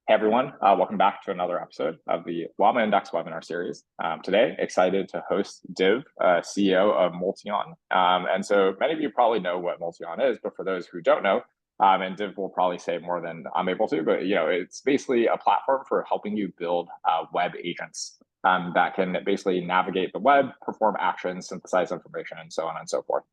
Hey everyone, welcome back to another episode of the LlamaIndex webinar series. Today, excited to host Div, CEO of MultiOn. And so many of you probably know what MultiOn is, but for those who don't know, and Div will probably say more than I'm able to, but it's basically a platform for helping you build web agents that can basically navigate the web, perform actions, synthesize information, and so on and so forth.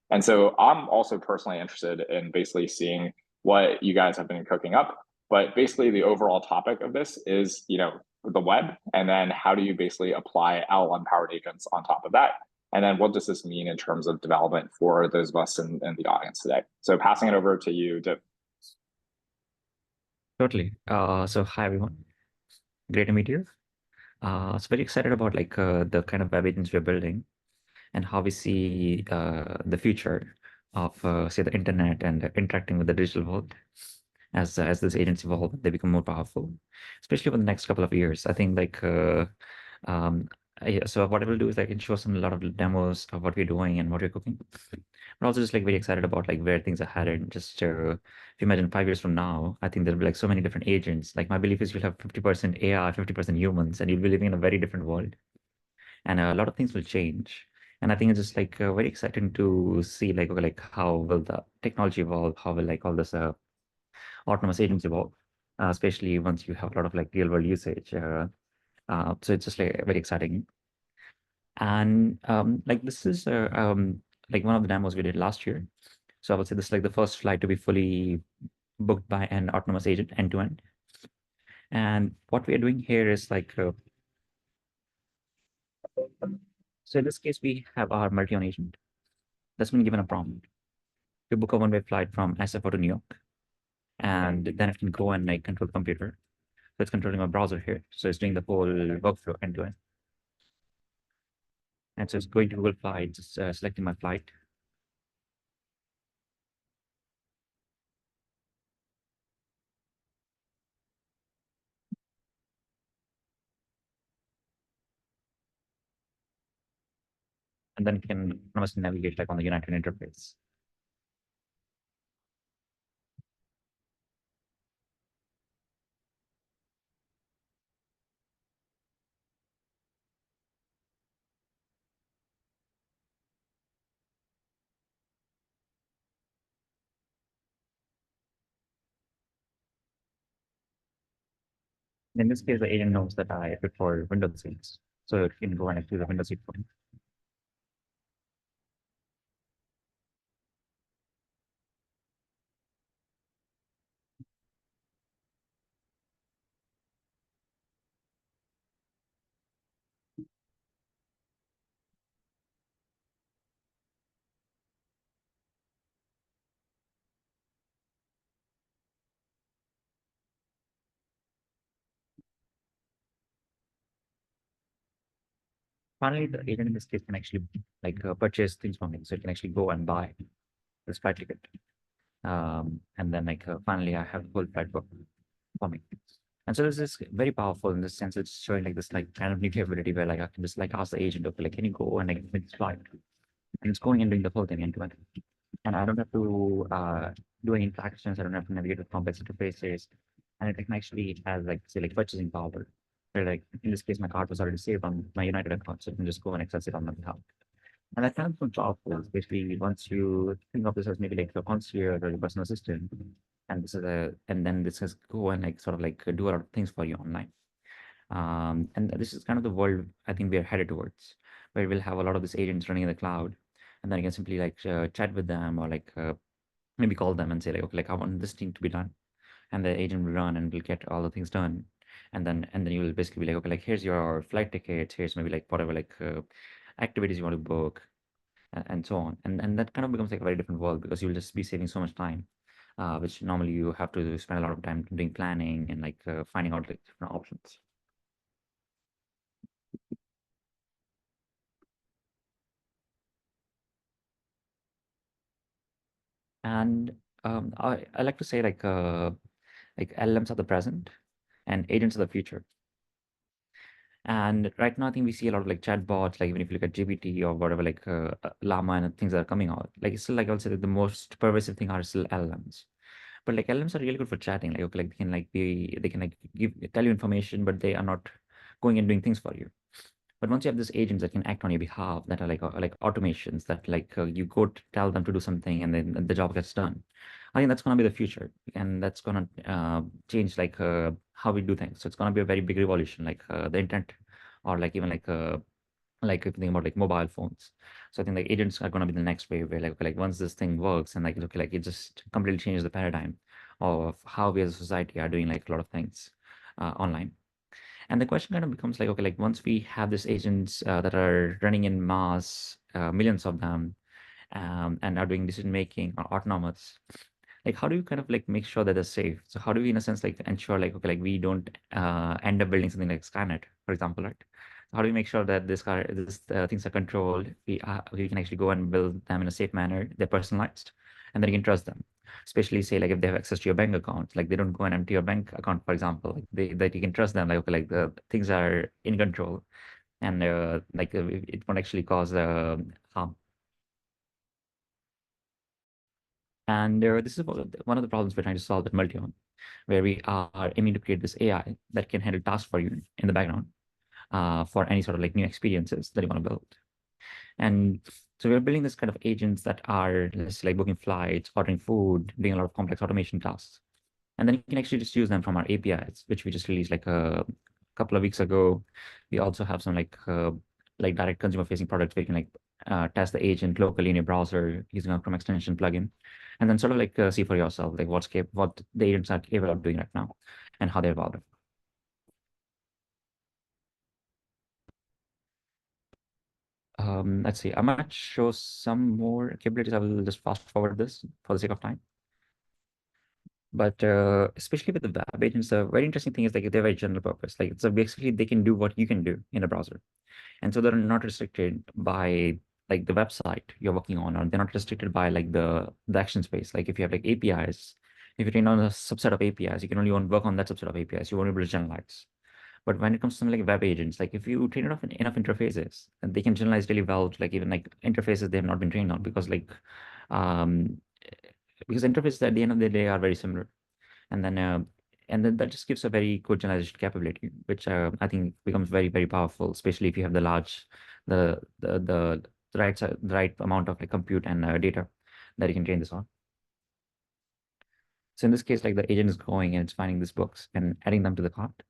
And so I'm also personally interested in basically seeing what you guys have been cooking up. But basically, the overall topic of this is, the web, and then how do you basically apply LLM-powered agents on top of that? And then what does this mean in terms of development for those of us in the audience today? So passing it over to you, Div. Totally. So hi everyone. Great to meet you. So very excited about the kind of web agents we're building and how we see the future of say the internet and interacting with the digital world as these agents evolve, they become more powerful, especially over the next couple of years. I think so what I will do is I can show some a lot of demos of what we're doing and what we're cooking, but also just very excited about where things are headed. Just if you imagine 5 years from now, I think there'll be so many different agents. My belief is you'll have 50% AI, 50% humans, and you'll be living in a very different world, and a lot of things will change. And I think it's just very exciting to see how will the technology evolve, how will all this autonomous agents evolve, especially once you have a lot of real world usage. So it's just very exciting. And this is one of the demos we did last year. So I would say this is the first flight to be fully booked by an autonomous agent end to end. And what we are doing here is so in this case, we have our MultiOn agent that's been given a prompt to book a one-way flight from SFO to New York. And then it can go and control the computer. So it's controlling my browser here. So it's doing the whole workflow end to end. And so it's going to Google Flights, selecting my flight. And then it can autonomously navigate on the United interface. In this case, the agent knows that I prefer window seats. So it can go and choose the window seat for me. Finally, the agent in this case can actually purchase things from me. So it can actually go and buy this flight ticket. And then finally, I have the full flight book for me. And so this is very powerful in this sense. It's showing this kind of new capability where I can just ask the agent, okay, can you go and make this flight? And it's going and doing the whole thing end to end. And I don't have to do any interactions. I don't have to navigate with complex interfaces. And it can actually have say purchasing power. Where in this case, my card was already saved on my United account, so I can just go and access it on my behalf. And that kind of powerful, especially once you think of this as maybe a concierge or a personal assistant, and then this has go and do a lot of things for you online. And this is kind of the world I think we are headed towards, where we'll have a lot of these agents running in the cloud, and then you can simply chat with them or maybe call them and say okay, I want this thing to be done, and the agent will run and will get all the things done. And then you will basically be okay, here's your flight ticket, here's maybe whatever activities you want to book, and so on. And that kind of becomes a very different world, because you'll just be saving so much time, which normally you have to spend a lot of time doing planning and finding out different options. And I like to say LLMs are the present and agents are the future. And right now, I think we see a lot of chatbots, even if you look at GPT or whatever, Llama and things that are coming out. It's still I would say that the most pervasive thing are still LLMs. But like LLMs are really good for chatting. Like, okay, like they can like tell you information, but they are not going and doing things for you. But once you have these agents that can act on your behalf, that are like automations that you go to tell them to do something and then the job gets done. I think that's gonna be the future, and that's gonna change how we do things. So it's gonna be a very big revolution, the internet, or like even like if you think about like mobile phones. So I think like agents are going to be the next wave where like once this thing works and like okay, like it just completely changes the paradigm of how we as a society are doing like a lot of things online. And the question kind of becomes like, okay, like once we have these agents that are running in mass, millions of them, and are doing decision making or autonomous, like how do you kind of like make sure that they're safe? So how do we in a sense like ensure like okay, like we don't end up building something like Skynet, for example, right? How do we make sure that this things are controlled? We can actually go and build them in a safe manner. They're personalized, and then you can trust them. Especially say like if they have access to your bank account, like they don't go and empty your bank account, for example. Like that you can trust them. Like okay, like the things are in control, and it won't actually cause harm. And this is one of the problems we're trying to solve at MultiOn, where we are aiming to create this AI that can handle tasks for you in the background for any sort of like new experiences that you want to build. And so we're building this kind of agents that are let's say, like booking flights, ordering food, doing a lot of complex automation tasks. And then you can actually just use them from our APIs, which we just released like a couple of weeks ago. We also have some like direct consumer facing products where you can test the agent locally in your browser using a Chrome extension plugin, and then sort of see for yourself like what the agents are capable of doing right now and how they're evolving. Let's see. I might show some more capabilities. I will just fast forward this for the sake of time. But especially with the web agents, the very interesting thing is like they're very general purpose. Like so basically they can do what you can do in a browser. And so they're not restricted by like the website you're working on, or they're not restricted by like the action space. Like if you have like APIs, if you train on a subset of APIs, you can only work on that subset of APIs. You won't be able to generalize. But when it comes to something like web agents, like if you train enough interfaces, and they can generalize really well to like even like interfaces they have not been trained on um because interfaces at the end of the day are very similar. And then that just gives a very good generalization capability, which I think becomes very, very powerful, especially if you have the right amount of like compute and data that you can train this on. So in this case, like the agent is going and it's finding these books and adding them to the cart.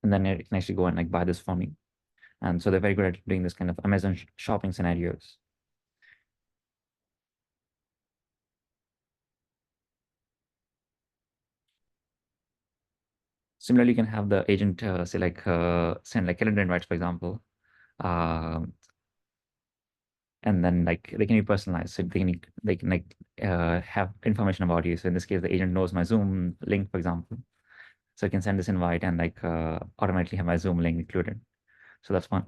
And then it can actually go and like buy this for me. And so they're very good at doing this kind of Amazon shopping scenarios. Similarly, you can have the agent say send like calendar invites, for example. Um, and then like they can be personalized. So they can have information about you. So in this case, the agent knows my Zoom link, for example. So it can send this invite and automatically have my Zoom link included. So that's fun.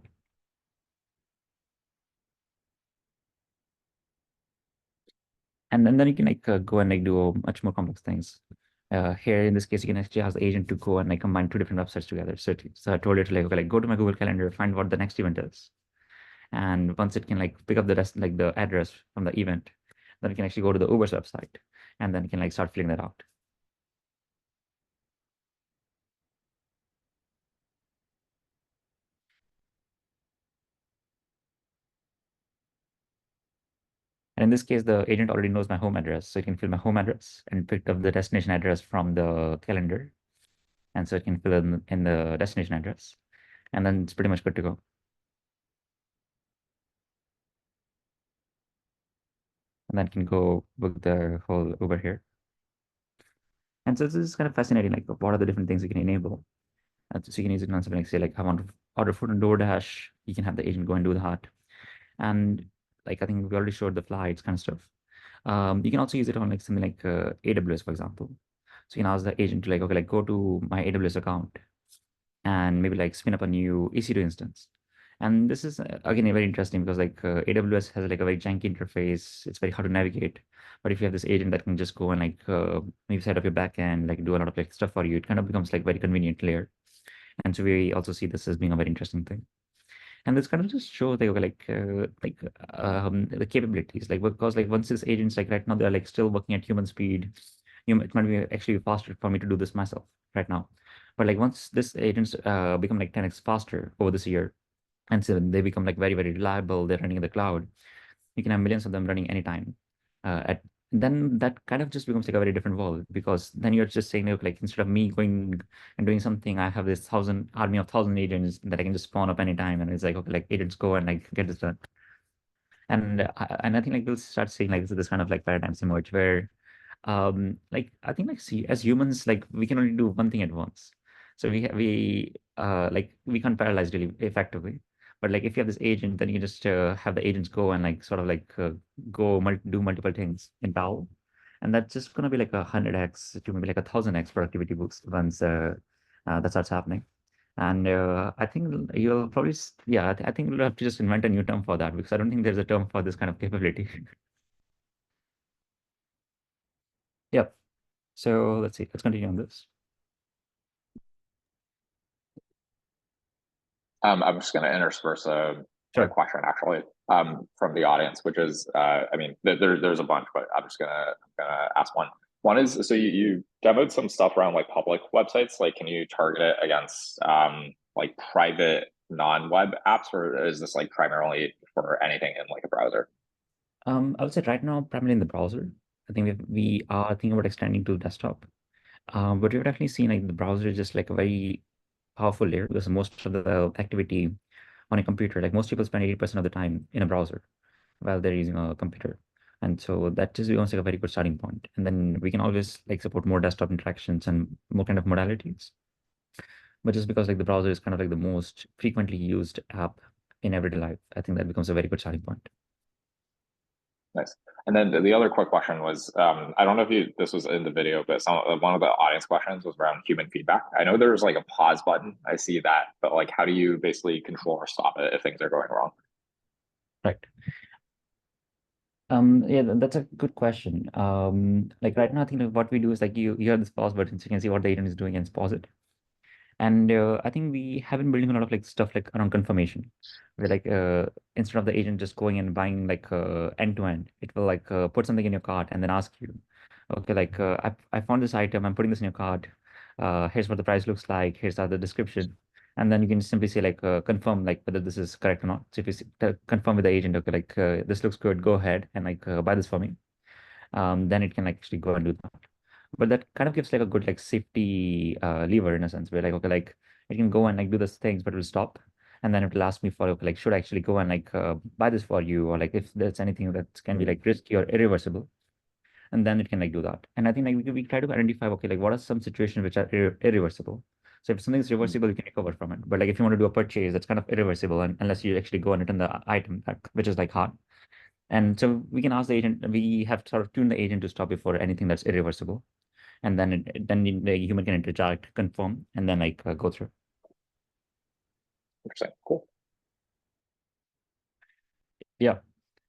And then you can go and do much more complex things. Here in this case, you can actually ask the agent to go and like combine two different websites together. So I told it to like, okay, like go to my Google Calendar, find what the next event is. And once it can like pick up the rest, like the address from the event, then it can actually go to the Uber's website and then it can like start filling that out. And in this case, the agent already knows my home address. So it can fill my home address and pick up the destination address from the calendar. And so it can fill in the destination address. And then it's pretty much good to go. And then can go book the whole Uber here. And so this is kind of fascinating. Like, what are the different things you can enable? So you can use it on something like, say, like, I want to order food on DoorDash. You can have the agent go and do that. And like, I think we already showed the flights kind of stuff. You can also use it on like something like AWS, for example. So you can ask the agent to like, okay, like go to my AWS account and maybe like spin up a new EC2 instance. And this is again very interesting because like AWS has like a very janky interface. It's very hard to navigate. But if you have this agent that can just go and maybe set up your backend, like do a lot of like stuff for you, it kind of becomes like very convenient layer. And so we also see this as being a very interesting thing. And this kind of just shows the capabilities, like because like once these agents like right now they're like still working at human speed, it might be actually faster for me to do this myself right now. But like once this agents become like 10x faster over this year, and so they become like very, very reliable, they're running in the cloud, you can have millions of them running anytime. At Then that kind of just becomes like a very different world, because then you're just saying, look, like instead of me going and doing something, I have this army of 1,000 agents that I can just spawn up anytime, and it's like, okay, like agents go and like get this done. And I think like we'll start seeing like this kind of like paradigms emerge where like I think like see as humans like we can only do one thing at once. So we can't paralyze really effectively. But like if you have this agent, then you just have the agents go and like sort of like do multiple things in parallel, and that's just gonna be like 100x to maybe like 1,000x productivity boost once that starts happening. And I think you'll probably yeah, I think we'll have to just invent a new term for that, because I don't think there's a term for this kind of capability. Yep. So let's see. Let's continue on this. I'm just going to intersperse a Sure. question actually from the audience, which is, I mean, there's a bunch, but I'm just gonna ask one. One is, so you demoed some stuff around like public websites. Like, can you target it against like private non-web apps, or is this like primarily for anything in like a browser? I would say right now, primarily in the browser. I think we are thinking about extending to desktop. But we've definitely seen like the browser is just like a very powerful layer, because most of the activity on a computer, like most people spend 80% of the time in a browser while they're using a computer. And so that just becomes like a very good starting point. And then we can always like support more desktop interactions and more kind of modalities. But just because like the browser is kind of like the most frequently used app in everyday life, I think that becomes a very good starting point. Nice. And then the other quick question was, I don't know if this was in the video, but one of the audience questions was around human feedback. I know there's like a pause button. I see that, but like, how do you basically control or stop it if things are going wrong? Right. Yeah, that's a good question. Like right now, I think like what we do is like you have this pause button, so you can see what the agent is doing and pause it. And I think we have been building a lot of like stuff like around confirmation, where like instead of the agent just going and buying like end to end, it will like put something in your cart and then ask you, okay, like I found this item, I'm putting this in your cart. Here's what the price looks like. Here's the other description, and then you can simply say like confirm like whether this is correct or not. So if you confirm with the agent, okay, like this looks good, go ahead and like buy this for me. Then it can actually go and do that. But that kind of gives like a good like safety lever in a sense, where like okay, like it can go and like do those things, but it will stop, and then it will ask me for okay, like should I actually go and like buy this for you, or like if there's anything that can be like risky or irreversible, and then it can like do that. And I think like we try to identify okay, like what are some situations which are irreversible. So if something is reversible, you can recover from it. But like if you want to do a purchase, that's kind of irreversible, and unless you actually go and return the item, which is like hard. And so we can ask the agent. We have sort of tuned the agent to stop before anything that's irreversible, and then the human can interject, confirm, and then like go through. Interesting. Cool. Yeah.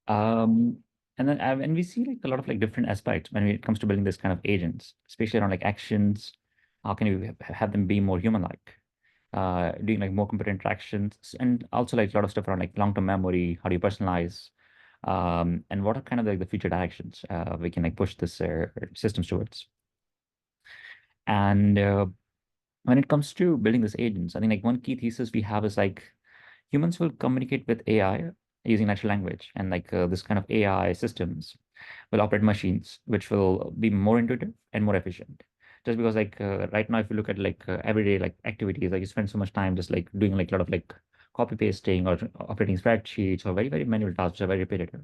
Um, and we see like a lot of like different aspects when it comes to building this kind of agents, especially around like actions. How can you have them be more human-like? Doing like more computer interactions, and also like a lot of stuff around like long-term memory. How do you personalize? And what are kind of like the future directions we can like push this systems towards? And when it comes to building these agents, I think like one key thesis we have is like humans will communicate with AI using natural language, and like this kind of AI systems will operate machines, which will be more intuitive and more efficient. Just because like right now, if you look at like everyday like activities, like you spend so much time just like doing like a lot of like copy pasting or operating spreadsheets or very, very manual tasks which are very repetitive.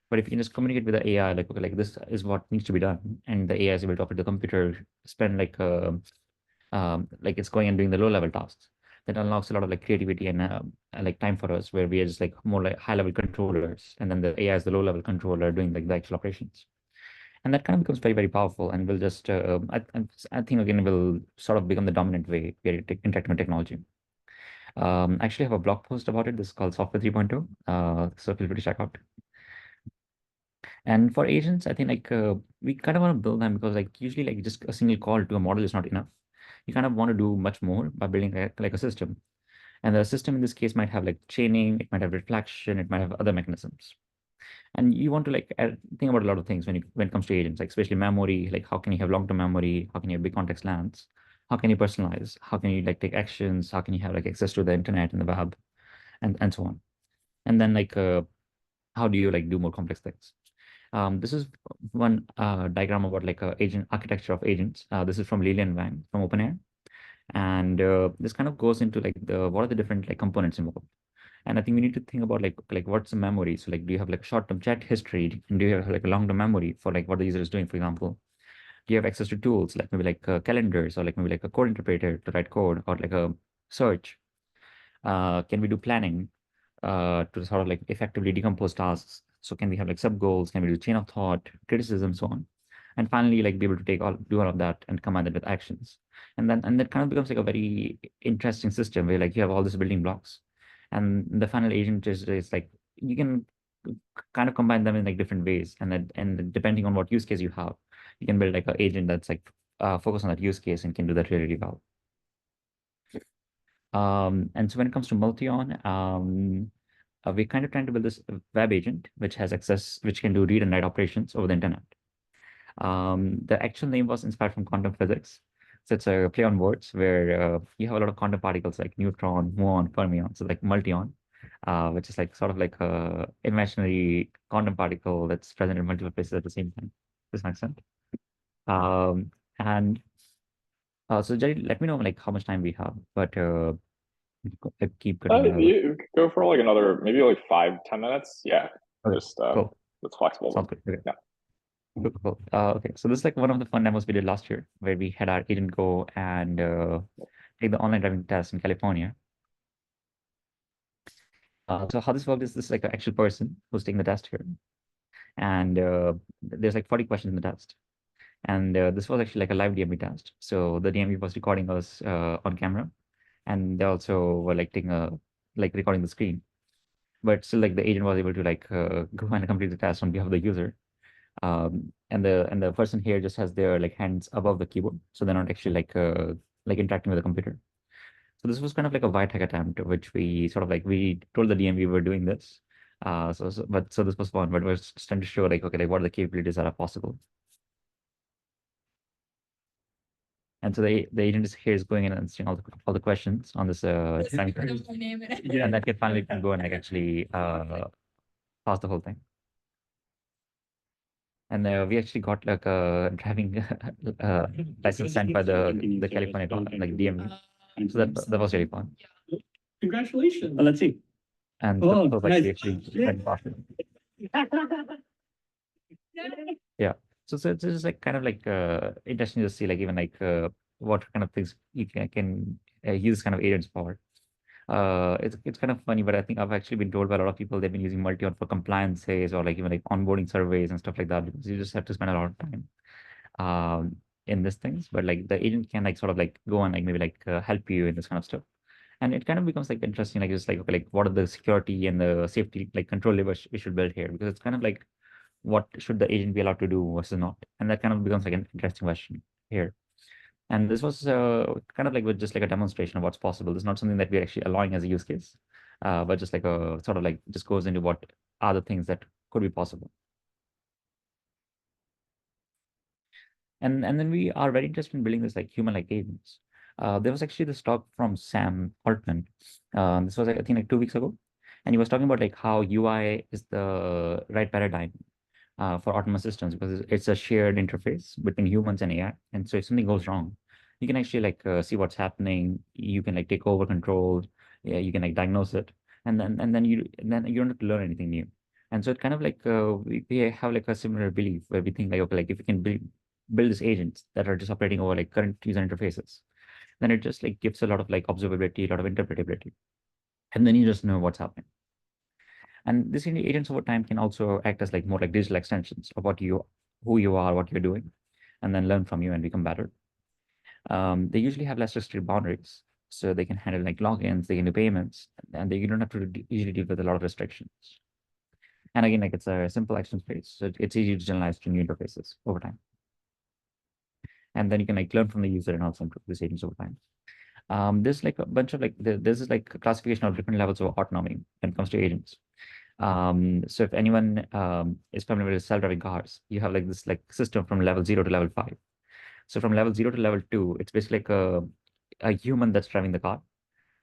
But if you can just communicate with the AI, like okay, like this is what needs to be done, and the AI is able to operate the computer, spend like it's going and doing the low level tasks, that unlocks a lot of like creativity and like time for us, where we are just like more like high level controllers, and then the AI is the low level controller doing like the actual operations. And that kind of becomes very, very powerful, and will just I think again will sort of become the dominant way we are interacting with technology. I actually have a blog post about it. This is called Software 3.0. So feel free to check out. And for agents, I think like we kind of want to build them, because like usually like just a single call to a model is not enough. You kind of want to do much more by building like a system. And the system in this case might have like chaining, it might have reflection, it might have other mechanisms. And you want to like think about a lot of things when it comes to agents, like especially memory, like how can you have long-term memory? How can you have big context lengths? How can you personalize? How can you like take actions? How can you have like access to the internet and the web and so on? And then like how do you like do more complex things? This is one diagram about like a agent architecture of agents. This is from Lilian Wang from OpenAI. And this kind of goes into like what are the different like components involved. And I think we need to think about like what's the memory. So like, do you have like short-term chat history, and do you have like a long-term memory for like what the user is doing, for example? Do you have access to tools like maybe like calendars, or like maybe like a code interpreter to write code, or like a search? Can we do planning to sort of like effectively decompose tasks? So can we have like sub goals? Can we do chain of thought, criticism, so on? And finally, like be able to do all of that and combine it with actions. And that kind of becomes like a very interesting system where like you have all these building blocks. And the final agent is like you can kind of combine them in like different ways. And depending on what use case you have, you can build like an agent that's like focus on that use case and can do that really, really well. And so when it comes to MultiOn, we're kind of trying to build this web agent which has access, which can do read and write operations over the internet. The actual name was inspired from quantum physics. So it's a play on words where you have a lot of quantum particles like neutron, muon, fermion. So like MultiOn, which is like sort of like a imaginary quantum particle that's present in multiple places at the same time. This makes sense. And so Jerry, let me know like how much time we have, but keep cutting another. You could go for like another, maybe like 5-10 minutes. Yeah, Okay, just cool. it's flexible. Sounds good. Okay. Yeah. Cool, cool. Okay, so this is like one of the fun demos we did last year, where we had our agent go and take the online driving test in California. So how this worked is this is like an actual person who's taking the test here, and there's like 40 questions in the test, and this was actually like a live DMV test. So the DMV was recording us on camera, and they also were like taking a like recording the screen, but still like the agent was able to like go and complete the test on behalf of the user. And the person here just has their like hands above the keyboard, so they're not actually like interacting with the computer. So this was kind of like a white hack attempt, which we sort of like we told the DM we were doing this. So this was fun, but we're just trying to show like okay, like what are the capabilities that are possible. And so the agent is here is going in and answering all the questions on this time frame. Yeah, and that can finally go and like actually pass the whole thing. And we actually got like a driving license sent by the California like DMV. So that was really fun. Congratulations. Let's see. And Oh, that was like nice. actually very fast. Yeah. So it's just like kind of like interesting to see like even like what kind of things you can use kind of agents for. It's kind of funny, but I think I've actually been told by a lot of people they've been using MultiOn for compliances or like even like onboarding surveys and stuff like that, because you just have to spend a lot of time in these things. But like the agent can like sort of like go and like maybe like help you in this kind of stuff. And it kind of becomes like interesting, like just like okay, like what are the security and the safety like control levers we should build here, because it's kind of like what should the agent be allowed to do versus not, and that kind of becomes like an interesting question here. And this was kind of like with just like a demonstration of what's possible. It's not something that we're actually allowing as a use case, but just like a sort of like just goes into what are the things that could be possible. And then we are very interested in building this like human-like agents. There was actually this talk from Sam Altman. This was I think like 2 weeks ago, and he was talking about like how UI is the right paradigm for autonomous systems, because it's a shared interface between humans and AI. And so if something goes wrong, you can actually like see what's happening. You can like take over control. Yeah, you can like diagnose it, and then you don't have to learn anything new. And so it kind of like we have like a similar belief where we think like okay, like if we can build these agents that are just operating over like current user interfaces, then it just like gives a lot of like observability, a lot of interpretability, and then you just know what's happening. And these agents over time can also act as like more like digital extensions of who you are, what you're doing, and then learn from you and become better. They usually have less restricted boundaries, so they can handle like logins, they can do payments, and you don't have to usually deal with a lot of restrictions. And again, like it's a simple action space, so it's easy to generalize to new interfaces over time. And then you can like learn from the user and also improve these agents over time. There's like a bunch of there's this like classification of different levels of autonomy when it comes to agents. So if anyone is familiar with self-driving cars, you have like this like system from level 0 to level 5. So from level 0 to level 2, it's basically like a human that's driving the car.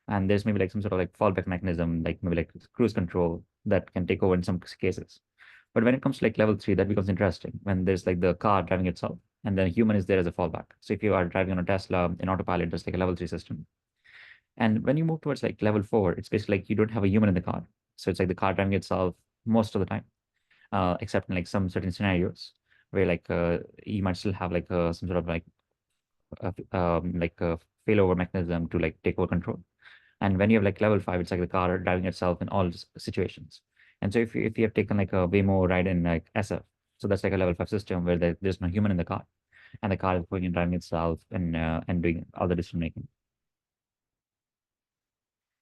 And there's maybe like some sort of like fallback mechanism, like maybe like cruise control that can take over in some cases. But when it comes to like level 3, that becomes interesting when there's like the car driving itself and then human is there as a fallback. So if you are driving on a Tesla in autopilot, there's like a level 3 system. And when you move towards like level 4, it's basically like you don't have a human in the car. So it's like the car driving itself most of the time, except in like some certain scenarios where like you might still have like some sort of like a failover mechanism to like take over control. And when you have like level 5, it's like the car driving itself in all situations. And so if you have taken like a Waymo ride in like SF, so that's like a level 5 system where there's no human in the car, and the car is going and driving itself and doing all the decision making.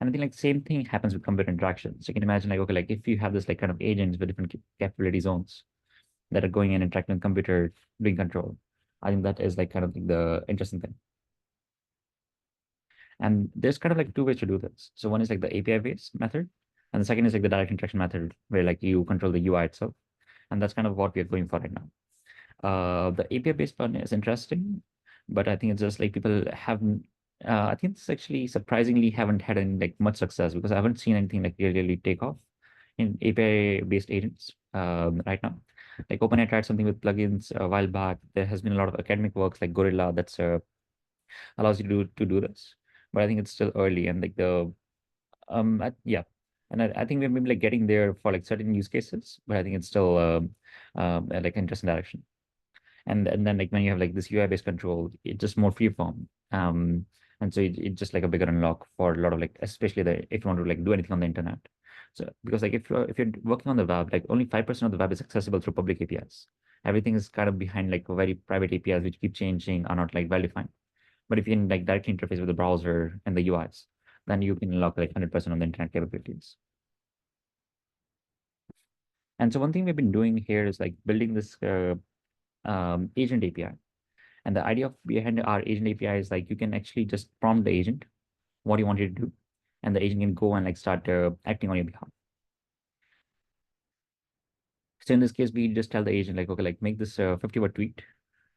And I think like same thing happens with computer interaction. So you can imagine like, okay, like if you have this like kind of agents with different capability zones that are going and interacting with computer doing control, I think that is like kind of the interesting thing. And there's kind of like two ways to do this. So one is like the API based method, and the second is like the direct interaction method where like you control the UI itself. And that's kind of what we are going for right now. The API based one is interesting, but I think it's just like people haven't I think it's actually surprisingly haven't had any like much success because I haven't seen anything like really take off in API based agents right now. Like OpenAI tried something with plugins a while back. There has been a lot of academic works like Gorilla that's allows you to do this, but I think it's still early and like yeah, and I think we're maybe like getting there for like certain use cases, but I think it's still like interesting direction. And then like when you have like this UI based control, it's just more freeform. And so it's just like a bigger unlock for a lot of like, especially if you want to like do anything on the internet. So because like if you're working on the web, like only 5% of the web is accessible through public APIs. Everything is kind of behind like very private APIs which keep changing, are not like well defined. But if you can like directly interface with the browser and the UIs, then you can unlock like 100% of the internet capabilities. And so one thing we've been doing here is like building this agent API. And the idea behind our agent API is like you can actually just prompt the agent what you want it to do, and the agent can go and like start acting on your behalf. So in this case, we just tell the agent like, okay, like make this 50-word tweet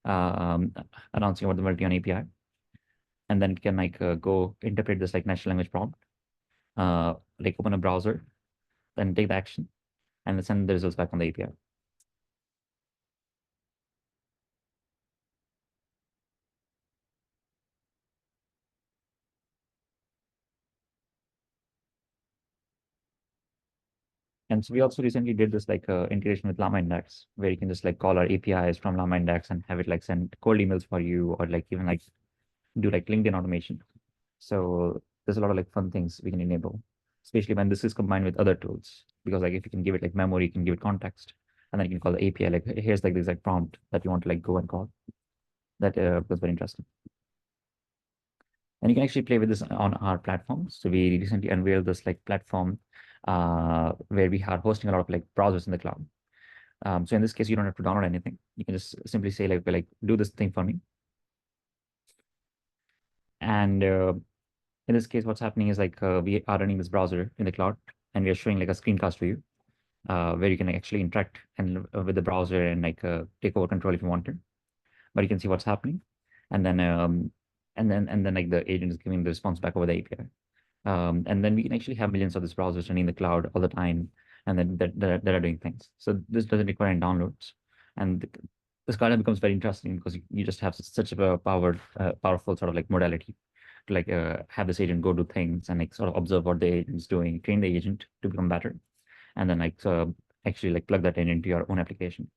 announcing about the MultiOn API, and then it can like go interpret this like natural language prompt, like open a browser, then take the action, and then send the results back on the API. And so we also recently did this like integration with LlamaIndex, where you can just like call our APIs from LlamaIndex and have it like send cold emails for you, or like even like do like LinkedIn automation. So there's a lot of like fun things we can enable, especially when this is combined with other tools. Because like if you can give it like memory, you can give it context, and then you can call the API like here's like the exact prompt that you want to like go and call. That was very interesting. And you can actually play with this on our platform. So we recently unveiled this like platform where we are hosting a lot of like browsers in the cloud. So in this case, you don't have to download anything. You can just simply say like do this thing for me. And in this case, what's happening is like we are running this browser in the cloud, and we are showing like a screencast to you where you can actually interact and with the browser and like take over control if you want to. But you can see what's happening, and then like the agent is giving the response back over the API. And then we can actually have millions of these browsers running in the cloud all the time, and then that are doing things. So this doesn't require any downloads, and this kind of becomes very interesting because you just have such a powerful sort of like modality to like have this agent go do things and like sort of observe what the agent's doing, train the agent to become better, and then like actually like plug that in into your own application.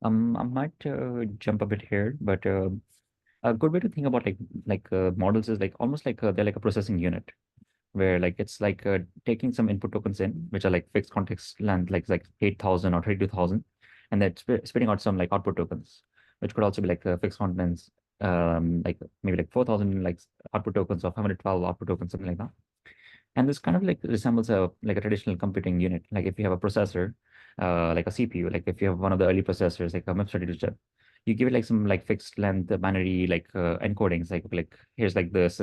I might jump a bit here, but a good way to think about like models is like almost like they're like a processing unit where like it's like taking some input tokens in, which are like fixed context length, like 8,000 or 32,000, and then spitting out some like output tokens, which could also be like fixed contents, like maybe like 4,000 like output tokens or 512 output tokens, something like that. And this kind of like resembles a traditional computing unit. Like if you have a processor, like a CPU, like if you have one of the early processors, like a MIPS32 chip, you give it like some like fixed length binary like encodings, like here's like this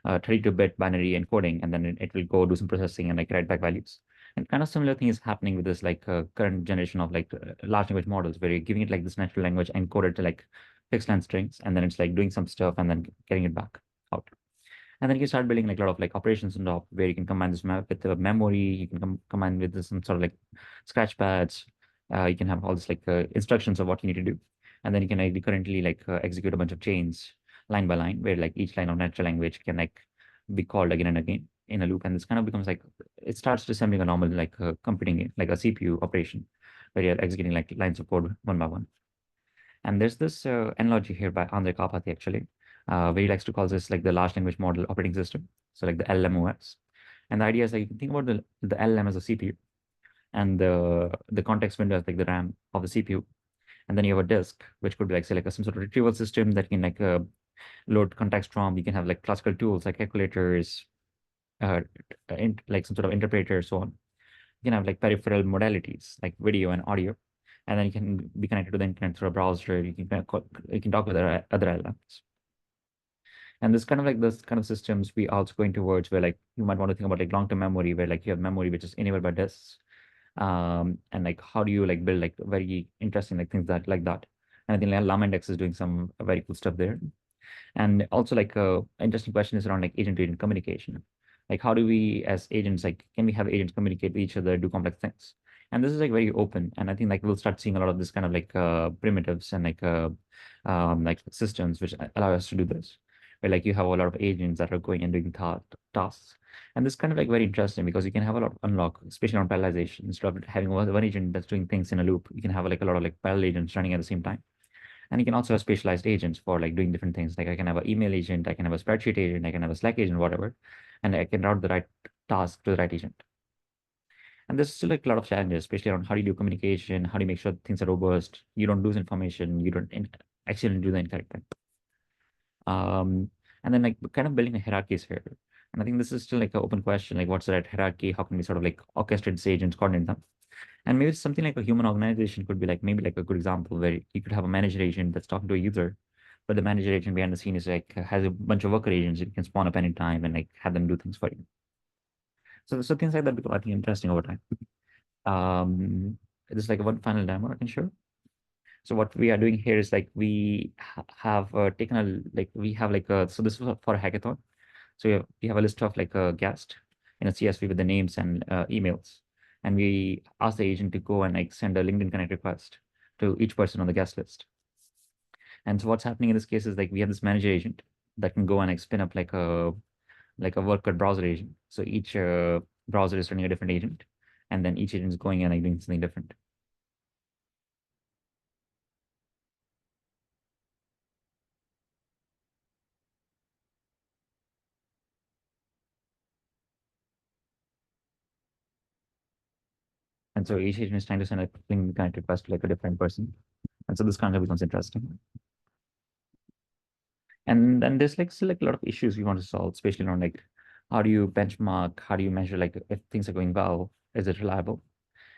32-bit binary encoding, and then it will go do some processing and like write back values. And kind of similar thing is happening with this like current generation of like large language models, where you're giving it like this natural language encoded to like fixed length strings, and then it's like doing some stuff and then getting it back out. And then you start building like a lot of like operations on top, where you can combine this with the memory, you can combine with some sort of like scratch pads. You can have all this like instructions of what you need to do. And then you can like currently like execute a bunch of chains line by line, where like each line of natural language can like be called again and again in a loop. And this kind of becomes like, it starts resembling a normal like computing, like a CPU operation, where you're executing like lines of code one by one. And there's this analogy here by Andre Karpathy, actually, where he likes to call this like the large language model operating system. So like the LMOS. And the idea is like, you can think about the LM as a CPU, and the context window as like the RAM of the CPU. And then you have a disk, which could be like, say, like some sort of retrieval system that can like load context from. You can have like classical tools like calculators, like some sort of interpreter, so on. You can have like peripheral modalities like video and audio, and then you can be connected to the internet through a browser. You can talk with other LLMs. And this kind of systems we also going towards, where like you might want to think about like long-term memory, where like you have memory which is enabled by disks. And like how do you like build like very interesting like things that like that. And I think like LlamaIndex is doing some very cool stuff there. And also like interesting question is around like agent-to-agent communication. Like how do we as agents, like can we have agents communicate with each other, do complex things? And this is like very open. And I think like we'll start seeing a lot of this kind of like primitives and like systems which allow us to do this. Where like you have a lot of agents that are going and doing tasks. And this kind of like very interesting, because you can have a lot of unlock, especially on parallelization. Instead of having one agent that's doing things in a loop, you can have like a lot of like parallel agents running at the same time. And you can also have specialized agents for like doing different things. Like I can have an email agent, I can have a spreadsheet agent, I can have a Slack agent, whatever. And I can route the right task to the right agent. And there's still like a lot of challenges, especially around how do you do communication, how do you make sure things are robust, you don't lose information, you don't actually do the incorrect thing. And then like kind of building a hierarchies here. And I think this is still like an open question, like what's the right hierarchy? How can we sort of like orchestrate these agents, coordinate them? And maybe something like a human organization could be like maybe like a good example, where you could have a manager agent that's talking to a user, but the manager agent behind the scene is like has a bunch of worker agents that you can spawn up anytime and like have them do things for you. So things like that become, I think, interesting over time. There's like one final demo I can show. So what we are doing here is like we have taken a like we have like a, so this is for a hackathon. So we have a list of like a guest in a CSV with the names and emails, and we ask the agent to go and like send a LinkedIn Connect request to each person on the guest list. And so what's happening in this case is like we have this manager agent that can go and like spin up like a worker browser agent. So each browser is running a different agent, and then each agent is going and like doing something different. And so each agent is trying to send a LinkedIn Connect request to like a different person. And so this kind of becomes interesting. And then there's like still like a lot of issues we want to solve, especially around like how do you benchmark, how do you measure like if things are going well, is it reliable?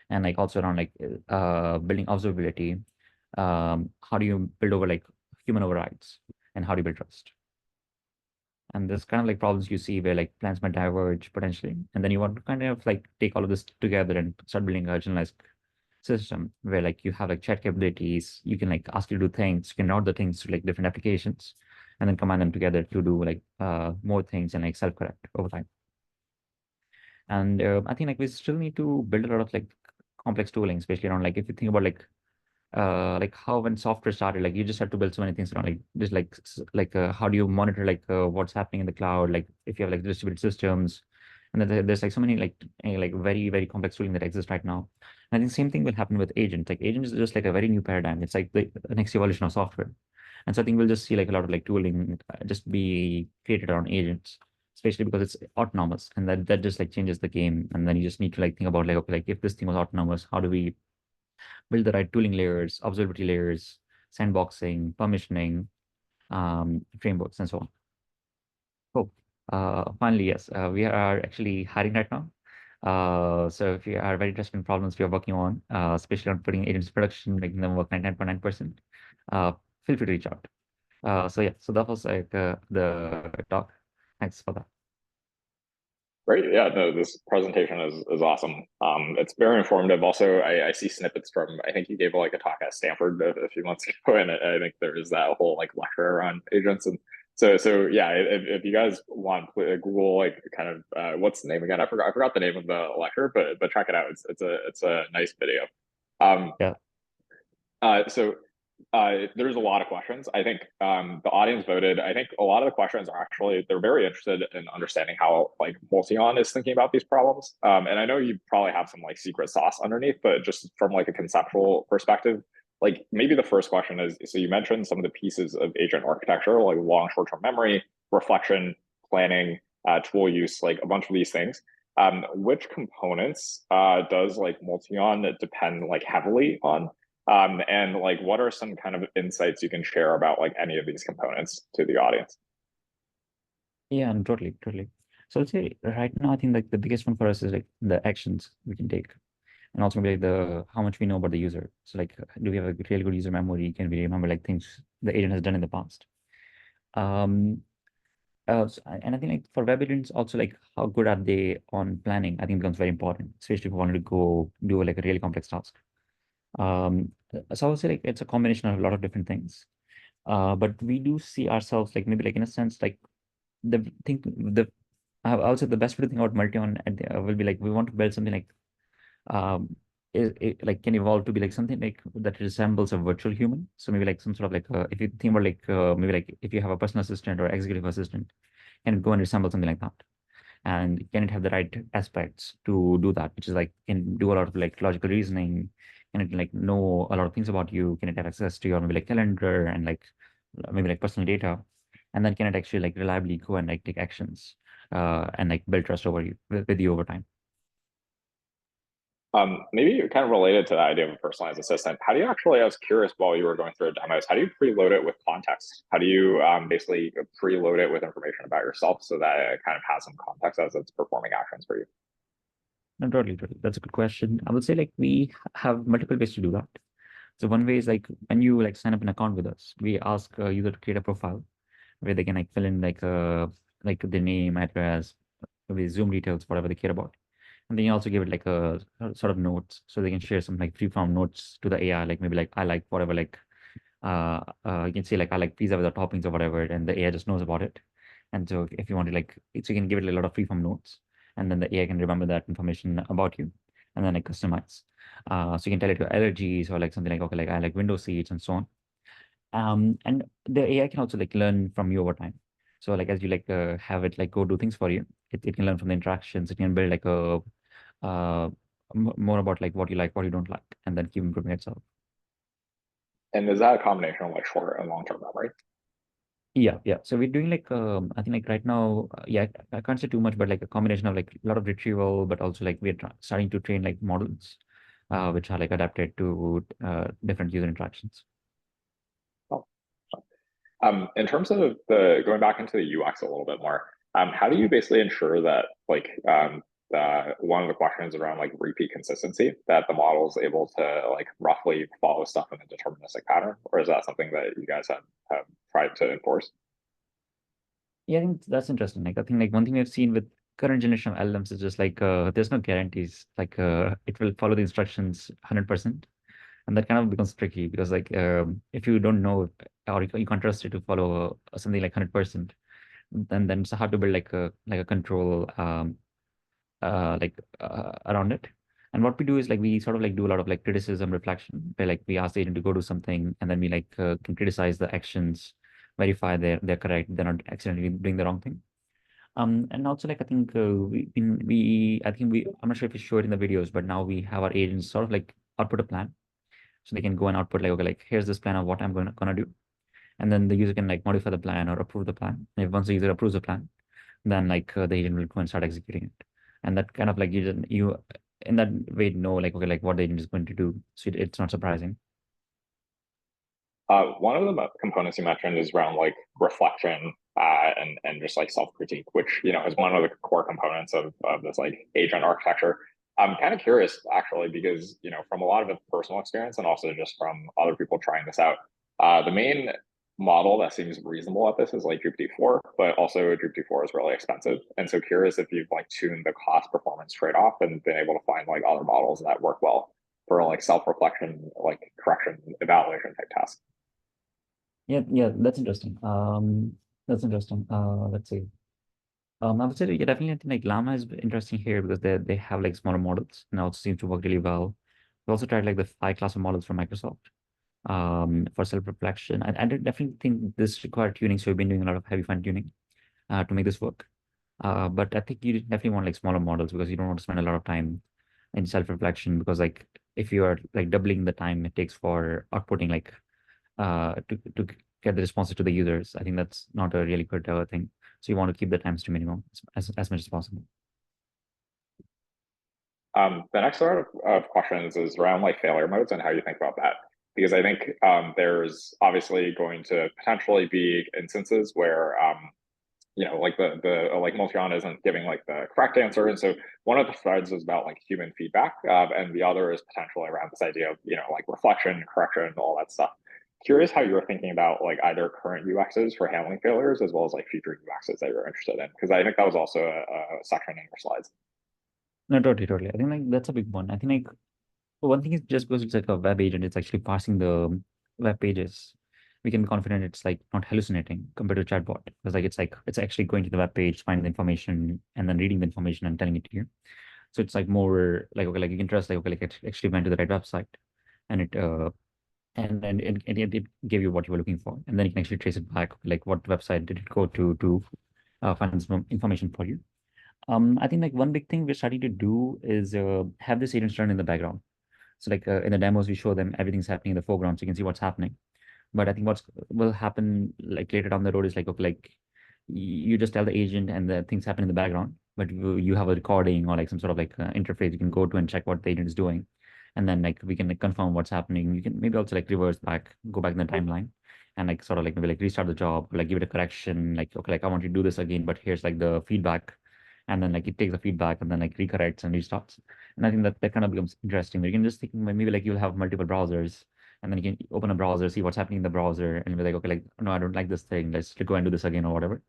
And like also around like building observability, how do you build over like human overrides, and how do you build trust? And there's kind of like problems you see where like plans might diverge potentially, and then you want to kind of like take all of this together and start building a generalized system where like you have like chat capabilities, you can like ask you to do things, you can route the things to like different applications, and then combine them together to do like more things and like self-correct over time. And I think like we still need to build a lot of like complex tooling, especially around like if you think about like how when software started, like you just had to build so many things around like just like how do you monitor like what's happening in the cloud, like if you have like distributed systems, and then there's like so many like very very complex tooling that exists right now. And I think same thing will happen with agents. Like agents is just like a very new paradigm. It's like the next evolution of software. And so I think we'll just see like a lot of like tooling just be created around agents, especially because it's autonomous, and that just like changes the game. And then you just need to like think about like, okay, like if this thing was autonomous, how do we build the right tooling layers, observability layers, sandboxing, permissioning, frameworks, and so on. Oh, finally, yes, we are actually hiring right now. So if you are very interested in problems we are working on, especially on putting agents in production, making them work 99.9%, feel free to reach out. So yeah, so that was like the talk. Thanks for that. Great. Yeah, no, this presentation is awesome. It's very informative. Also, I see snippets from, I think you gave like a talk at Stanford a few months ago, and I think there is that whole like lecture around agents. And so yeah, if you guys want, Google like kind of what's the name again? I forgot the name of the lecture, but check it out. It's a nice video. Yeah. So there's a lot of questions. I think the audience voted. I think a lot of the questions are actually, they're very interested in understanding how like MultiOn is thinking about these problems. And I know you probably have some like secret sauce underneath, but just from like a conceptual perspective, like maybe the first question is, so you mentioned some of the pieces of agent architecture, like long short-term memory, reflection, planning, tool use, like a bunch of these things. Which components does like MultiOn depend like heavily on? And like, what are some kind of insights you can share about like any of these components to the audience? Yeah, and totally. So let's say right now, I think like the biggest one for us is like the actions we can take, and also maybe like the how much we know about the user. So like, do we have a really good user memory? Can we remember like things the agent has done in the past? And I think like for web agents also, like how good are they on planning, I think becomes very important, especially if you wanted to go do like a really complex task. So I would say like it's a combination of a lot of different things. But we do see ourselves like maybe like in a sense like the thing the I would say the best way to think about MultiOn will be like we want to build something like it like can evolve to be like something like that resembles a virtual human. So maybe like some sort of like if you think about like maybe like if you have a personal assistant or executive assistant, can it go and resemble something like that? And can it have the right aspects to do that, which is like can do a lot of like logical reasoning? Can it like know a lot of things about you? Can it have access to your maybe like calendar and like maybe like personal data? And then can it actually like reliably go and like take actions and like build trust over you with you over time? Maybe kind of related to the idea of a personalized assistant, how do you actually, I was curious while you were going through the demos, how do you preload it with context? How do you basically preload it with information about yourself so that it kind of has some context as it's performing actions for you? No, totally. That's a good question. I would say like we have multiple ways to do that. So one way is like when you like sign up an account with us, we ask user to create a profile where they can like fill in like the name, address, maybe Zoom details, whatever they care about. And then you also give it like a sort of notes, so they can share some like free-form notes to the AI, like maybe like I like whatever, like you can say like I like pizza without toppings or whatever, and the AI just knows about it. And so if you want to like, so you can give it a lot of free-form notes, and then the AI can remember that information about you, and then like customize. So you can tell it your allergies or like something like okay, like I like window seats and so on. And the AI can also like learn from you over time. So like as you like have it like go do things for you, it can learn from the interactions. It can build like a more about like what you like, what you don't like, and then keep improving itself. And is that a combination of like short and long-term memory? Yeah. So we're doing like I think like right now, yeah, I can't say too much, but like a combination of like a lot of retrieval, but also like we're starting to train like models, which are like adapted to different user interactions. Oh. In terms of the going back into the UX a little bit more, how do you basically ensure that like one of the questions around like repeat consistency, that the model is able to like roughly follow stuff in a deterministic pattern, or is that something that you guys have tried to enforce? Yeah, I think that's interesting. Like I think like one thing we've seen with current generation of LLMs is just like there's no guarantees. Like it will follow the instructions 100%, and that kind of becomes tricky because like if you don't know or you can't trust it to follow something like 100%, then it's hard to build like a control around it. And what we do is like we sort of like do a lot of like criticism reflection, where like we ask the agent to go do something, and then we like can criticize the actions, verify they're correct, they're not accidentally doing the wrong thing. And also like I think I'm not sure if we show it in the videos, but now we have our agents sort of like output a plan, so they can go and output like okay, like here's this plan of what I'm gonna do, and then the user can like modify the plan or approve the plan. And if once the user approves the plan, then like the agent will go and start executing it. And that kind of like you in that way know like okay, like what the agent is going to do, so it's not surprising. One of the components you mentioned is around like reflection and just like self-critique, which is one of the core components of this like agent architecture. I'm kind of curious actually, because from a lot of personal experience and also just from other people trying this out, the main model that seems reasonable at this is like GPT-4, but also GPT-4 is really expensive. And so curious if you've like tuned the cost performance trade-off and been able to find like other models that work well for like self-reflection, like correction, evaluation type tasks. Yeah, that's interesting. That's interesting. Let's see. I would say yeah, definitely I think like Llama is interesting here because they have like smaller models and also seems to work really well. We also tried like the 5 class of models from Microsoft for self-reflection. I definitely think this required tuning, so we've been doing a lot of heavy fine tuning to make this work. But I think you definitely want like smaller models because you don't want to spend a lot of time in self-reflection, because like if you are like doubling the time it takes for outputting like to get the responses to the users, I think that's not a really good thing. So you want to keep the times to minimum as much as possible. The next sort of questions is around like failure modes and how you think about that. Because I think there's obviously going to potentially be instances where like the like MultiOn isn't giving like the correct answer, and so one of the threads is about like human feedback, and the other is potentially around this idea of like reflection, correction, all that stuff. Curious how you're thinking about like either current UXs for handling failures as well as like future UXs that you're interested in, because I think that was also a section in your slides. No, totally. I think like that's a big one. I think like one thing is just because it's like a web agent, it's actually parsing the web pages. We can be confident it's like not hallucinating compared to chatbot, because like it's actually going to the web page, finding the information, and then reading the information and telling it to you. So it's like more like okay, like you can trust like okay, like it actually went to the right website, and then it gave you what you were looking for, and then you can actually trace it back, like what website did it go to find some information for you. I think like one big thing we're starting to do is have this agents run in the background. So like in the demos, we show them everything's happening in the foreground, so you can see what's happening. But I think what's will happen like later down the road is like okay, like you just tell the agent and the things happen in the background, but you have a recording or like some sort of like interface you can go to and check what the agent is doing, and then like we can like, confirm what's happening. You can maybe also like reverse back, go back in the timeline, and like sort of like maybe like restart the job, like give it a correction, like okay, like I want you to do this again, but here's like the feedback, and then like it takes the feedback and then like recorrects and restarts. And I think that kind of becomes interesting. You can just think maybe like you'll have multiple browsers, and then you can open a browser, see what's happening in the browser, and be like, okay, like no, I don't like this thing. Let's go and do this again or whatever.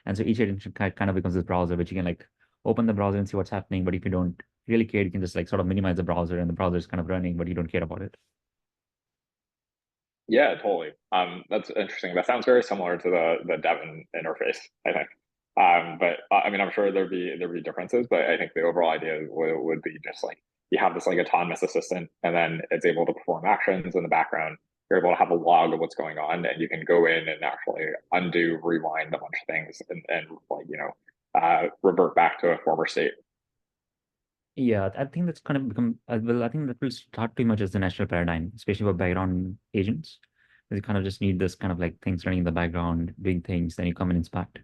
And so each agent kind of becomes this browser, which you can like open the browser and see what's happening. But if you don't really care, you can just like sort of minimize the browser, and the browser is kind of running, but you don't care about it. Yeah, totally. That's interesting. That sounds very similar to the Devon interface, I think. But I mean, I'm sure there'd be differences, but I think the overall idea would be just like you have this like autonomous assistant, and then it's able to perform actions in the background. You're able to have a log of what's going on, and you can go in and actually undo, rewind a bunch of things, and like revert back to a former state. Yeah, I think that's kind of become well. I think that will start to emerge as the national paradigm, especially for background agents. You kind of just need this kind of like things running in the background, doing things, then you come and inspect.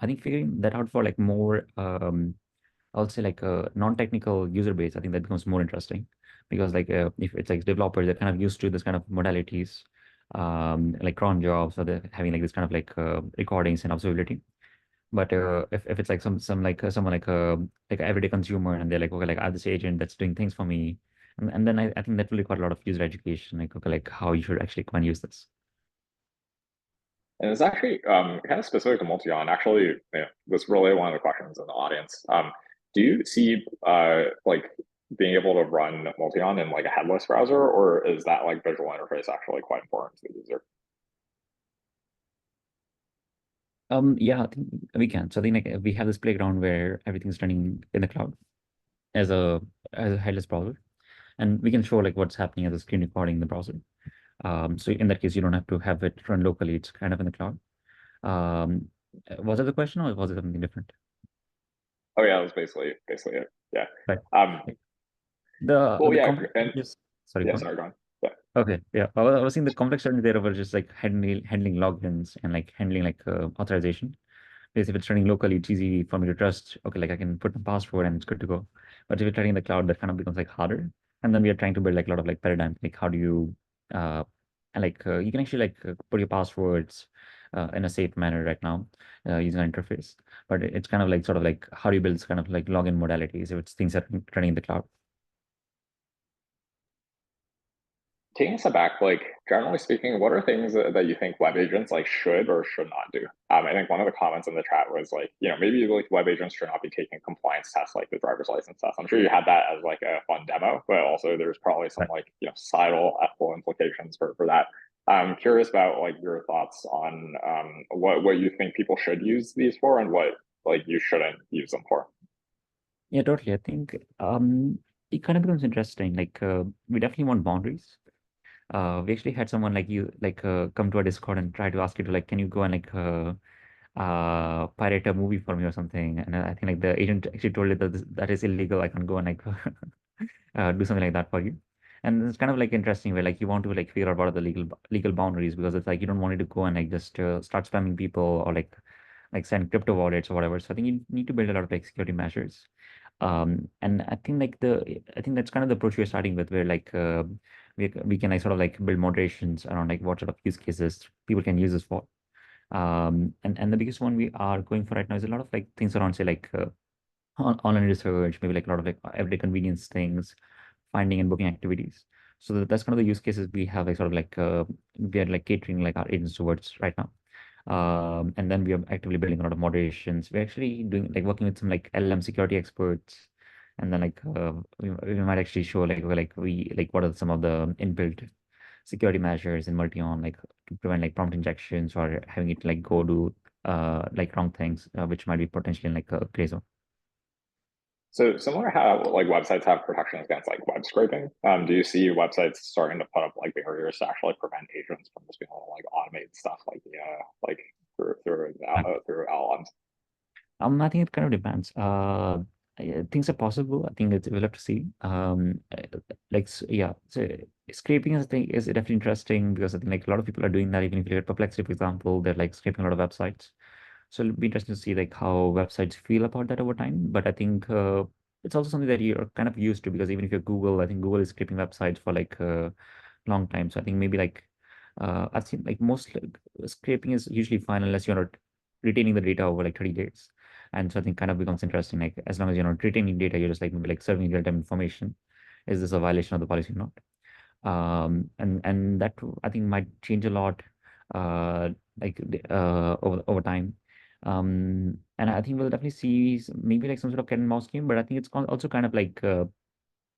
I think figuring that out for like more, I'll say like a non-technical user base, I think that becomes more interesting, because like if it's like developers, they're kind of used to this kind of modalities, like cron jobs, or they're having like this kind of like recordings and observability. But if it's like some like someone like like an everyday consumer, and they're like okay, like I have this agent that's doing things for me, and then I think that will require a lot of user education, like okay, like how you should actually come and use this. And it's actually kind of specific to MultiOn. Actually, was really one of the questions in the audience. Do you see like being able to run MultiOn in like a headless browser, or is that like visual interface actually quite important to the user? Yeah, I think we can. So I think like we have this playground where everything's running in the cloud as a headless browser, and we can show like what's happening as a screen recording in the browser. So in that case, you don't have to have it run locally. It's kind of in the cloud. Um, was that the question, or was it something different? Oh yeah, that was basically it. Yeah. Right. Um, well, The yeah, complex and just sorry, yeah, go on. sorry, go on. Yeah. Okay, yeah. I was seeing the complex challenge there over just like handling logins and like handling like authorization. Because if it's running locally, it's easy for me to trust. Okay, like I can put my password and it's good to go. But if you're running in the cloud, that kind of becomes like harder. And then we are trying to build like a lot of like paradigms, like how do you And like you can actually like put your passwords in a safe manner right now using an interface. But it's kind of like sort of like how do you build kind of like login modalities if it's things that are running in the cloud. Taking a step back, like generally speaking, what are things that you think web agents like should or should not do? I think one of the comments in the chat was like, maybe like web agents should not be taking compliance tests like the driver's license test. I'm sure you had that as like a fun demo, but also there's probably some like societal ethical implications for that. I'm curious about like your thoughts on what you think people should use these for and what like you shouldn't use them for. Yeah, totally. I think it kind of becomes interesting. Like we definitely want boundaries. We actually had someone like you come to our Discord and try to ask you to like, can you go and like pirate a movie for me or something? And I think like the agent actually told it that that is illegal. I can't go and like do something like that for you. And it's kind of like interesting where like you want to like figure out what are the legal boundaries, because it's like you don't want it to go and like just start spamming people or like send crypto wallets or whatever. So I think you need to build a lot of like security measures. And I think like I think that's kind of the approach we're starting with, where like we can like sort of like build moderations around like what sort of use cases people can use this for. And the biggest one we are going for right now is a lot of like things around say like online research, maybe like a lot of like everyday convenience things, finding and booking activities. So that's kind of the use cases we have like sort of like we are like catering like our agents towards right now. And then we are actively building a lot of moderations. We're actually doing like working with some like LLM security experts, and then like we might actually show like what are some of the inbuilt security measures in MultiOn, like to prevent like prompt injections or having it like go do like wrong things, which might be potentially in like a gray zone. So similar how like websites have protections against like web scraping, do you see websites starting to put up like barriers to actually prevent agents from just being able to like automate stuff like like through LLMs? I think it kind of depends. Things are possible. I think we'll have to see. Yeah. So scraping is thing is definitely interesting, because I think like a lot of people are doing that. Even if you look at Perplexity, for example, they're like scraping a lot of websites. So it'll be interesting to see like how websites feel about that over time. But I think it's also something that you're kind of used to, because even if you're Google, I think Google is scraping websites for like a long time. So I think maybe like I've seen like most scraping is usually fine unless you're not retaining the data over like 30 days. And so I think kind of becomes interesting. Like as long as you're not retaining data, you're just like maybe like serving real-time information. Is this a violation of the policy or not? And that I think might change a lot uh, over time. And I think we'll definitely see maybe like some sort of cat and mouse game, but I think it's also kind of like a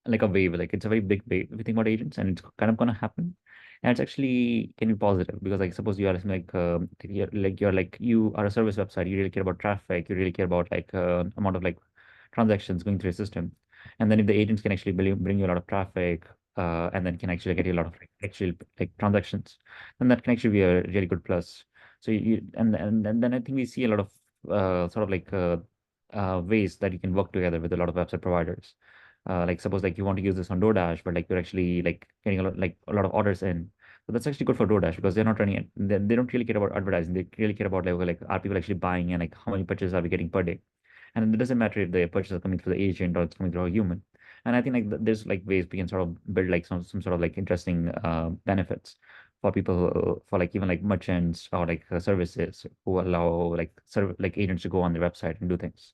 wave. Like it's a very big wave if you think about agents, and it's kind of gonna happen. And it's actually can be positive, because like suppose you are you are a service website, you really care about traffic, you really care about like amount of like transactions going through your system. And then if the agents can actually bring you a lot of traffic, and then can actually get you a lot of like, actual like transactions, then that can actually be a really good plus. So and then I think we see a lot of sort of like ways that you can work together with a lot of website providers. Like suppose like you want to use this on DoorDash, but like you're actually like getting a lot of orders in. So that's actually good for DoorDash, because they're not running it. They don't really care about advertising. They really care about like are people actually buying, and like how many purchases are we getting per day. And it doesn't matter if the purchase is coming through the agent or it's coming through a human. And I think like there's like ways we can sort of build like some sort of like interesting benefits for people, for like even like merchants or like services who allow like like agents to go on their website and do things.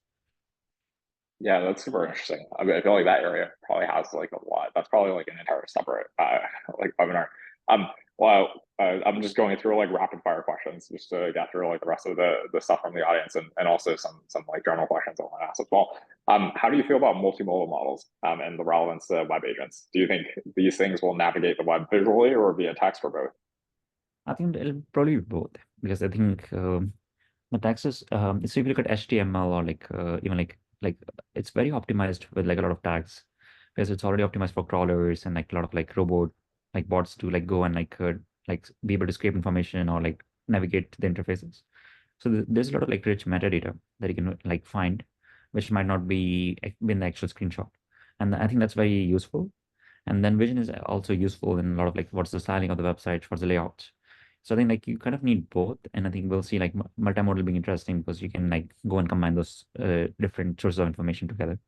Yeah, that's super interesting. I mean, I feel like that area probably has like a lot. That's probably like an entire separate like webinar. Um, well, I'm just going through like rapid fire questions just to get through like the rest of the stuff from the audience, and also some like general questions I want to ask as well. How do you feel about multimodal models and the relevance to web agents? Do you think these things will navigate the web visually or via text or both? I think it'll probably be both, because I think the text is so if you look at HTML or like even like it's very optimized with like a lot of tags, because it's already optimized for crawlers and like a lot of like robot like bots to like go and like be able to scrape information or like navigate the interfaces. So there's a lot of like rich metadata that you can like find, which might not be in the actual screenshot, and I think that's very useful. And then vision is also useful in a lot of like what's the styling of the website, what's the layout. So I think like you kind of need both, and I think we'll see like multimodal being interesting, because you can like go and combine those different sources of information together.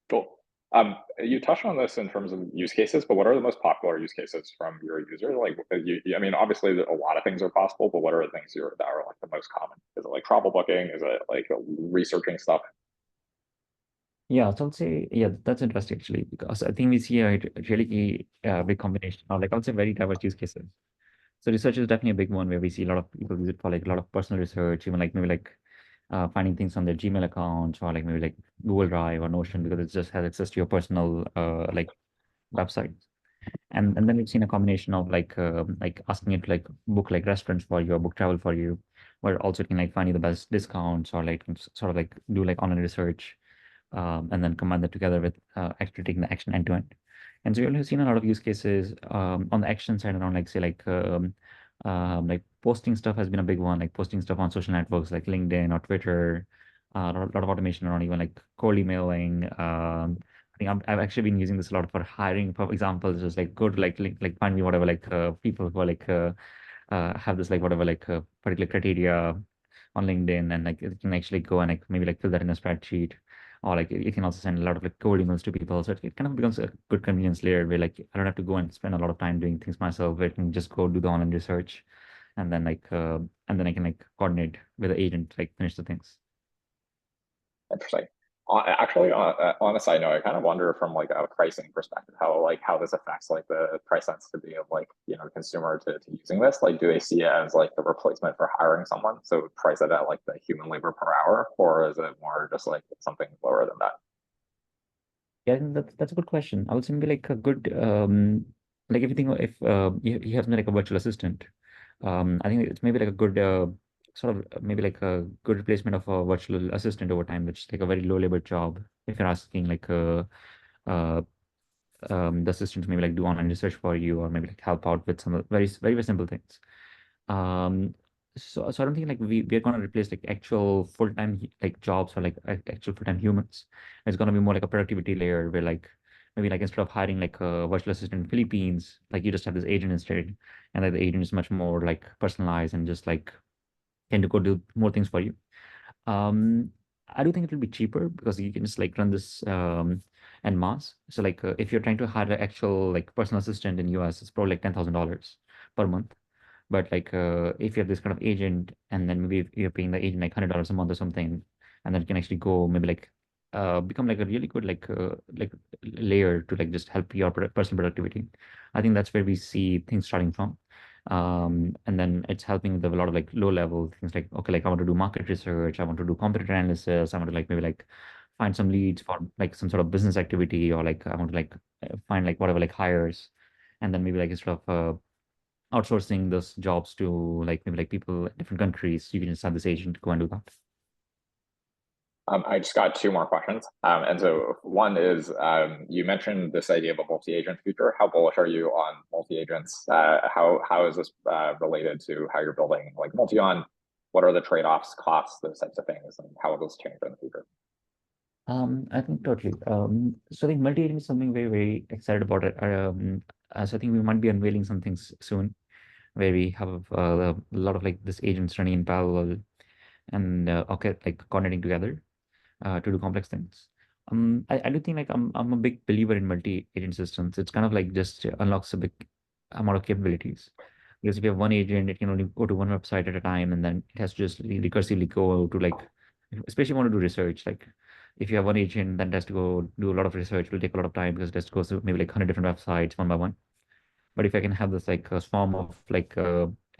Cool. You touched on this in terms of use cases, but what are the most popular use cases from your users? Like, I mean, obviously a lot of things are possible, but what are the things that are like the most common? Is it like travel booking? Is it like researching stuff? Yeah, so I'll say, yeah, that's interesting actually, because I think we see a really big combination of like, I'll say very diverse use cases. So research is definitely a big one where we see a lot of people use it for like a lot of personal research, even like maybe like finding things on their Gmail accounts or like maybe like Google Drive or Notion because it just has access to your personal like website. And then we've seen a combination of like asking it to like book like restaurants for you or book travel for you, where also it can like find you the best discounts or like sort of like do like online research, and then combine that together with actually taking the action end to end. And so we've also seen a lot of use cases on the action side around like say like posting stuff has been a big one, like posting stuff on social networks like LinkedIn or Twitter, a lot of automation around even like cold emailing. I think I've actually been using this a lot for hiring. For example, this is like go to like link, like find me whatever like people who are like have this like whatever like particular criteria on LinkedIn, and like it can actually go and like maybe like fill that in a spreadsheet, or like it can also send a lot of like cold emails to people. So it kind of becomes a good convenience layer where like I don't have to go and spend a lot of time doing things myself. I can just go do the online research, and then and then I can like coordinate with the agent like finish the things. Interesting. Actually, on a side note, I kind of wonder from like a pricing perspective how this affects like the price sensitivity of like consumer to using this. Like, do they see it as like the replacement for hiring someone, so price it at like the human labor per hour, or is it more just like something lower than that? Yeah, I think that's a good question. I would say maybe like a good like everything if you have something like a virtual assistant, I think it's maybe like a good sort of maybe like a good replacement of a virtual assistant over time, which is like a very low labor job. If you're asking like uh the assistant to maybe like do online research for you or maybe like help out with some very simple things. Um, so I don't think like we're gonna replace like actual full-time like jobs or like actual full-time humans. It's gonna be more like a productivity layer where like maybe like instead of hiring like a virtual assistant in Philippines, like you just have this agent instead, and like the agent is much more like personalized and just like can to go do more things for you. Um, I do think it will be cheaper because you can just like run this en masse. So like if you're trying to hire an actual like personal assistant in US, it's probably like $10,000 per month. But like if you have this kind of agent, and then maybe if you're paying the agent like $100 a month or something, and then you can actually go maybe like become like a really good like layer to like just help your personal productivity. I think that's where we see things starting from. And then it's helping with a lot of like low level things like okay, like I want to do market research, I want to do competitor analysis, I want to like maybe like find some leads for like some sort of business activity, or like I want to like find like whatever like hires, and then maybe like instead of outsourcing those jobs to like maybe like people in different countries, you can just have this agent go and do that. I just got two more questions. And so one is, you mentioned this idea of a multi-agent future. How bullish are you on multi-agents? How is this related to how you're building like MultiOn? What are the trade-offs, costs, those types of things, and how will this change in the future? I think totally. So I think multi-agent is something very excited about it. So I think we might be unveiling some things soon where we have a lot of like this agents running in parallel and okay, like coordinating together to do complex things. I do think like I'm a big believer in multi-agent systems. It's kind of like just unlocks a big amount of capabilities. Because if you have one agent, it can only go to one website at a time, and then it has to just recursively go to like, especially if you want to do research. Like if you have one agent that has to go do a lot of research, it will take a lot of time because it has to go through maybe like 100 different websites one by one. But if I can have this like a swarm of like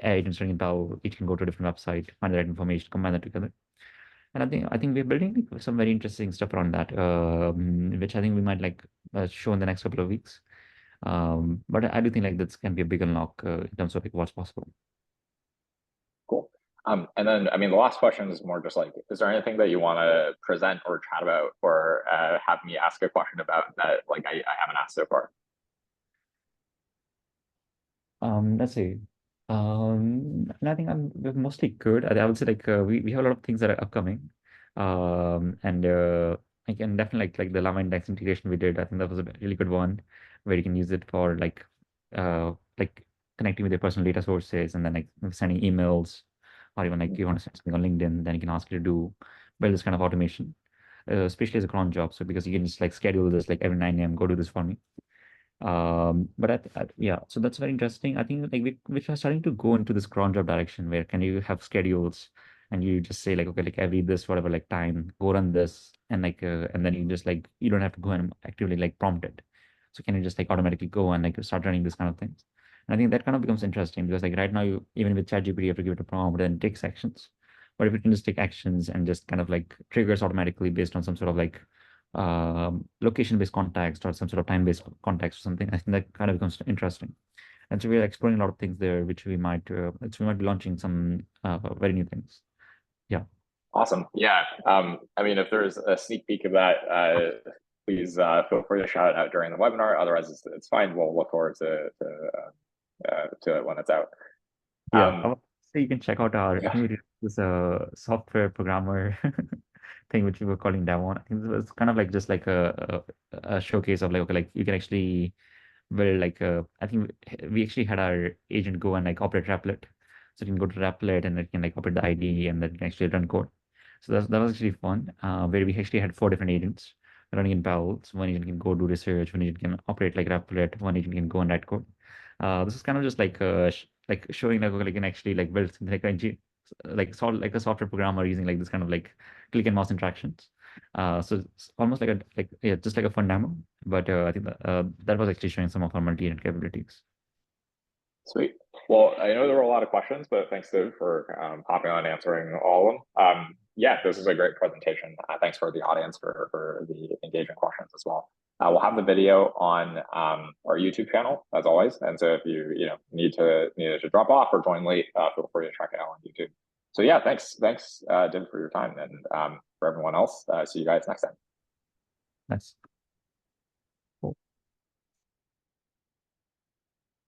agents running in parallel, each can go to a different website, find the right information, combine that together. And I think we're building like, some very interesting stuff around that, which I think we might like show in the next couple of weeks. But I do think like this can be a big unlock in terms of like what's possible. Cool. And then, I mean, the last question is more just like, is there anything that you want to present or chat about, or have me ask a question about that like I haven't asked so far? Let's see. And I think we're mostly good. I would say like we have a lot of things that are upcoming. And I can definitely like the LlamaIndex integration we did. I think that was a really good one where you can use it for like connecting with your personal data sources, and then like sending emails, or even like you want to send something on LinkedIn, then you can ask it to do build this kind of automation. especially as a cron job. So because you can just like schedule this like every 9 a.m. go do this for me. But yeah, so that's very interesting. I think like we are starting to go into this cron job direction where can you have schedules and you just say like, okay, like every this whatever like time go run this, and like and then you just like you don't have to go and actively like prompt it. So can you just like automatically go and like start running this kind of things? And I think that kind of becomes interesting because like right now you even with ChatGPT you have to give it a prompt and it takes actions. But if you can just take actions and just kind of like triggers automatically based on some sort of like location-based context or some sort of time-based context or something, I think that kind of becomes interesting. And so we're exploring a lot of things there, which we might be launching some very new things. Yeah. Awesome. Yeah. I mean, if there's a sneak peek of that, please feel free to shout it out during the webinar. Otherwise, it's fine. We'll look forward to it when it's out. Yeah. So you can check out our, Yeah. I think we did this software programmer thing, which we were calling Devon. I think it was kind of like just like a showcase of like, okay, like you can actually build like I think we actually had our agent go and like operate Replit. So you can go to Replit and it can like operate the IDE and then you can actually run code. So that was actually fun, where we actually had 4 different agents running in parallel. So one agent can go do research, one agent can operate like Replit, one agent can go and write code. This is kind of just like like showing like okay, like you can actually like build something like solve like a software programmer using like this kind of like click and mouse interactions. So it's almost like yeah, just like a fun demo. But I think that was actually showing some of our multi-agent capabilities. Sweet. Well, I know there were a lot of questions, but thanks, Div, for hopping on and answering all of them. Yeah, this is a great presentation. Thanks for the audience for the engaging questions as well. We'll have the video on our YouTube channel as always, and so if you need to drop off or join late, feel free to check it out on YouTube. So yeah, thanks, Div, for your time, and for everyone else, see you guys next time. That's